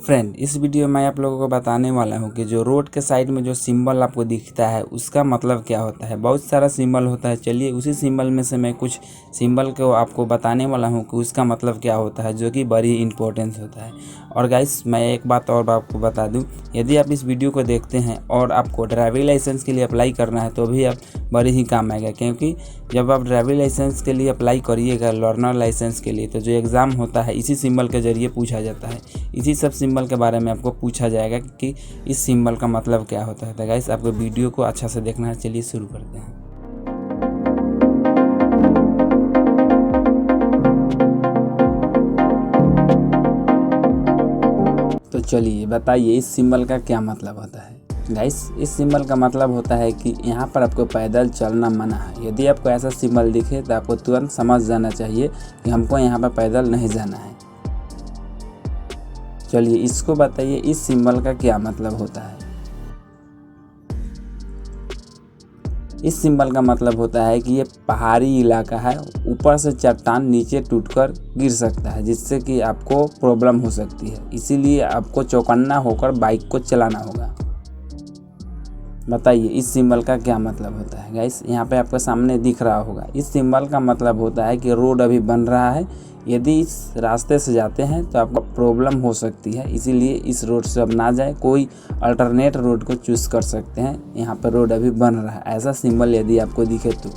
Friend, इस video में आप लोगों को बताने वाला हूं कि जो रोड के साइड में जो सिंबल आपको दिखता है उसका मतलब क्या होता है। बहुत सारा सिंबल होता है। चलिए उसी सिंबल में से मैं कुछ सिंबल को आपको बताने वाला हूं कि उसका मतलब क्या होता है, जो कि बड़ी इंपॉर्टेंस होता है। और गाइस, मैं एक बात और आपको बता दूं, यदि आप इस वीडियो को देखते हैं और आपको ड्राइविंग लाइसेंस के लिए अप्लाई करना है तो भी आप बड़ी ही काम आएगा, क्योंकि जब आप ड्राइविंग लाइसेंस के लिए अप्लाई करिएगा, लर्नर लाइसेंस के लिए, तो जो एग्ज़ाम होता है इसी सिंबल के ज़रिए पूछा जाता है। इसी सब सिंबल के बारे में आपको पूछा जाएगा कि इस सिंबल का मतलब क्या होता है। तो गाइस, आपको वीडियो को अच्छा से देखना है। चलिए शुरू करते हैं। तो चलिए बताइए इस सिंबल का क्या मतलब होता है। गाइस, इस सिंबल का मतलब होता है कि यहाँ पर आपको पैदल चलना मना है। यदि आपको ऐसा सिंबल दिखे तो आपको तुरंत समझ जाना चाहिए कि हमको यहाँ पर पैदल नहीं जाना है। चलिए इसको बताइए इस सिंबल का क्या मतलब होता है। इस सिंबल का मतलब होता है कि ये पहाड़ी इलाका है, ऊपर से चट्टान नीचे टूटकर गिर सकता है, जिससे कि आपको प्रॉब्लम हो सकती है। इसीलिए आपको चौकन्ना होकर बाइक को चलाना होगा। बताइए इस सिंबल का क्या मतलब होता है। गाइस, यहाँ पे आपके सामने दिख रहा होगा। इस सिंबल का मतलब होता है कि रोड अभी बन रहा है, यदि इस रास्ते से जाते हैं तो आपको प्रॉब्लम हो सकती है, इसीलिए इस रोड से अब ना जाए, कोई अल्टरनेट रोड को चूज़ कर सकते हैं। यहाँ पर रोड अभी बन रहा है, ऐसा सिंबल यदि आपको दिखे तो।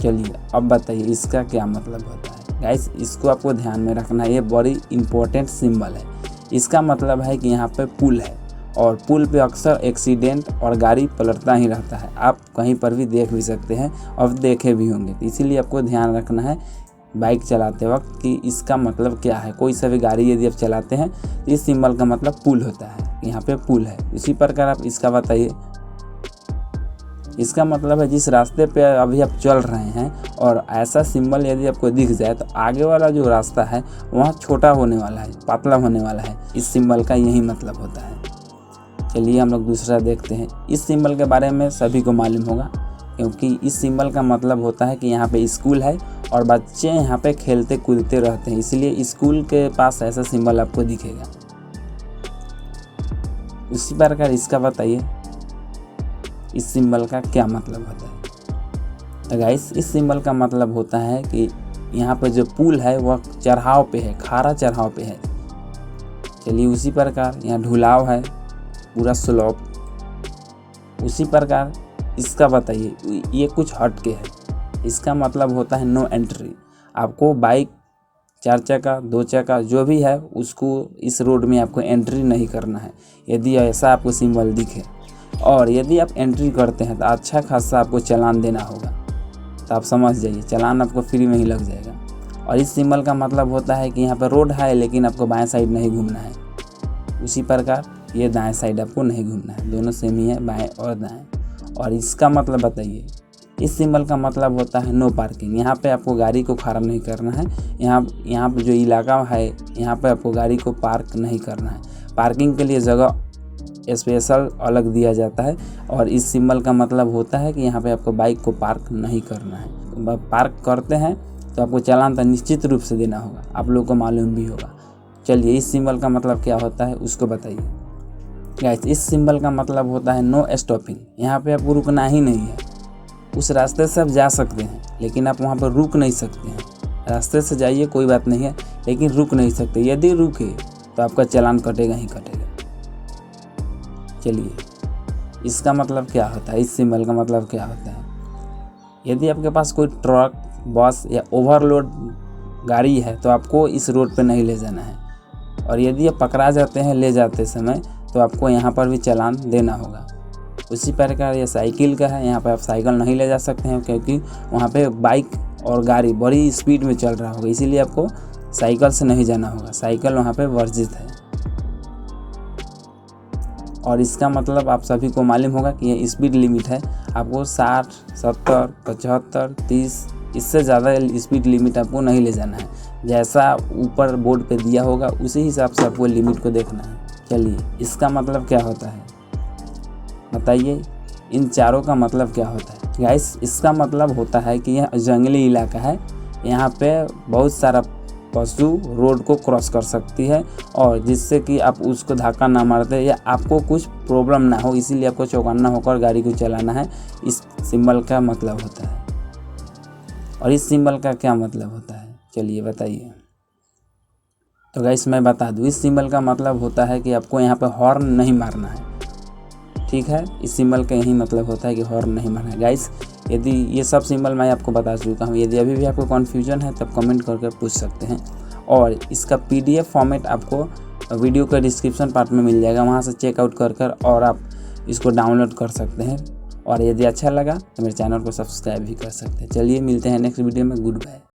चलिए अब बताइए इसका क्या मतलब होता है। गाइस, इसको आपको ध्यान में रखना है, ये बड़ी इंपॉर्टेंट सिंबल है। इसका मतलब है कि यहाँ पर पुल है और पुल पे अक्सर एक्सीडेंट और गाड़ी पलटता ही रहता है। आप कहीं पर भी देख भी सकते हैं और देखे भी होंगे, तो इसीलिए आपको ध्यान रखना है बाइक चलाते वक्त कि इसका मतलब क्या है। कोई सा भी गाड़ी यदि आप चलाते हैं तो इस सिंबल का मतलब पुल होता है, यहाँ पे पुल है। उसी प्रकार आप इसका बताइए। इसका मतलब है जिस रास्ते पे अभी आप चल रहे हैं और ऐसा सिंबल यदि आपको दिख जाए तो आगे वाला जो रास्ता है वहाँ छोटा होने वाला है, पतला होने वाला है। इस सिंबल का यही मतलब होता है। चलिए हम लोग दूसरा देखते हैं। इस सिंबल के बारे में सभी को मालूम होगा, क्योंकि इस सिंबल का मतलब होता है कि यहाँ पे स्कूल है और बच्चे यहाँ पे खेलते कूदते रहते हैं, इसलिए स्कूल के पास ऐसा सिंबल आपको दिखेगा। उसी प्रकार इसका बताइए इस सिंबल का क्या मतलब होता है। तो गाइस, इस सिंबल का मतलब होता है कि यहाँ पे जो पुल है वह चढ़ाव पे है, खारा चढ़ाव पे है। चलिए उसी प्रकार यहाँ ढुलाव है, पूरा स्लोप। उसी प्रकार इसका बताइए, ये कुछ हट के है। इसका मतलब होता है नो एंट्री। आपको बाइक, 4 चक्का, 2 चक्का जो भी है उसको इस रोड में आपको एंट्री नहीं करना है, यदि ऐसा आपको सिंबल दिखे। और यदि आप एंट्री करते हैं तो अच्छा खासा आपको चालान देना होगा। तो आप समझ जाइए, चालान आपको फ्री में ही लग जाएगा। और इस सिंबल का मतलब होता है कि यहाँ पर रोड है लेकिन आपको बाएं साइड नहीं घूमना है। उसी प्रकार ये दाएं साइड आपको नहीं घूमना है, दोनों सेम ही है, बाएं और दाएं। और इसका मतलब बताइए। इस सिंबल का मतलब होता है नो पार्किंग। यहाँ पे आपको गाड़ी को खड़ा नहीं करना है। यहाँ पे जो इलाका है यहाँ पे आपको गाड़ी को पार्क नहीं करना है। पार्किंग के लिए जगह स्पेशल अलग दिया जाता है। और इस सिंबल का मतलब होता है कि यहाँ पे आपको बाइक को पार्क नहीं करना है। पार्क करते हैं तो आपको चालान तो निश्चित रूप से देना होगा, आप लोगों को मालूम भी होगा। चलिए इस सिंबल का मतलब क्या होता है उसको बताइए। गाइस, इस सिंबल का मतलब होता है नो स्टॉपिंग। यहाँ पे आपको रुकना ही नहीं है। उस रास्ते से आप जा सकते हैं लेकिन आप वहाँ पर रुक नहीं सकते हैं। रास्ते से जाइए, कोई बात नहीं है, लेकिन रुक नहीं सकते। यदि रुके तो आपका चालान कटेगा ही कटेगा। चलिए इसका मतलब क्या होता है, इस सिंबल का मतलब क्या होता है। यदि आपके पास कोई ट्रक, बस या ओवरलोड गाड़ी है तो आपको इस रोड पे नहीं ले जाना है। और यदि आप पकड़ा जाते हैं ले जाते समय तो आपको यहाँ पर भी चालान देना होगा। उसी प्रकार ये साइकिल का है। यहाँ पर आप साइकिल नहीं ले जा सकते हैं, क्योंकि वहाँ पे बाइक और गाड़ी बड़ी स्पीड में चल रहा होगा, इसीलिए आपको साइकिल से नहीं जाना होगा। साइकिल वहाँ पे वर्जित है। और इसका मतलब आप सभी को मालूम होगा कि ये स्पीड लिमिट है। आपको 60, 70, 75, 30 इससे ज़्यादा स्पीड लिमिट आपको नहीं ले जाना है। जैसा ऊपर बोर्ड पे दिया होगा उसी हिसाब से आपको लिमिट को देखना है। चलिए इसका मतलब क्या होता है बताइए। इन चारों का मतलब क्या होता है। गाइस, इसका मतलब होता है कि यह जंगली इलाका है। यहाँ पे बहुत सारा पशु रोड को क्रॉस कर सकती है और जिससे कि आप उसको धक्का ना मारते या आपको कुछ प्रॉब्लम ना हो, इसीलिए आपको चौकन्ना होकर गाड़ी को चलाना है। इस सिंबल का मतलब होता है। और इस सिंबल का क्या मतलब होता है, चलिए बताइए। तो गाइस मैं बता दूँ, इस सिंबल का मतलब होता है कि आपको यहाँ पे हॉर्न नहीं मारना है। ठीक है, इस सिंबल का यही मतलब होता है कि हॉर्न नहीं मारना है। गाइस यदि ये सब सिंबल मैं आपको बता चुका हूँ, यदि अभी भी आपको कन्फ्यूजन है तब कमेंट करके पूछ सकते हैं। और इसका PDF फॉर्मेट आपको वीडियो का डिस्क्रिप्शन पार्ट में मिल जाएगा, वहाँ से चेकआउट कर और आप इसको डाउनलोड कर सकते हैं। और यदि अच्छा लगा तो मेरे चैनल को सब्सक्राइब भी कर सकते हैं। चलिए मिलते हैं नेक्स्ट वीडियो में। Good bye.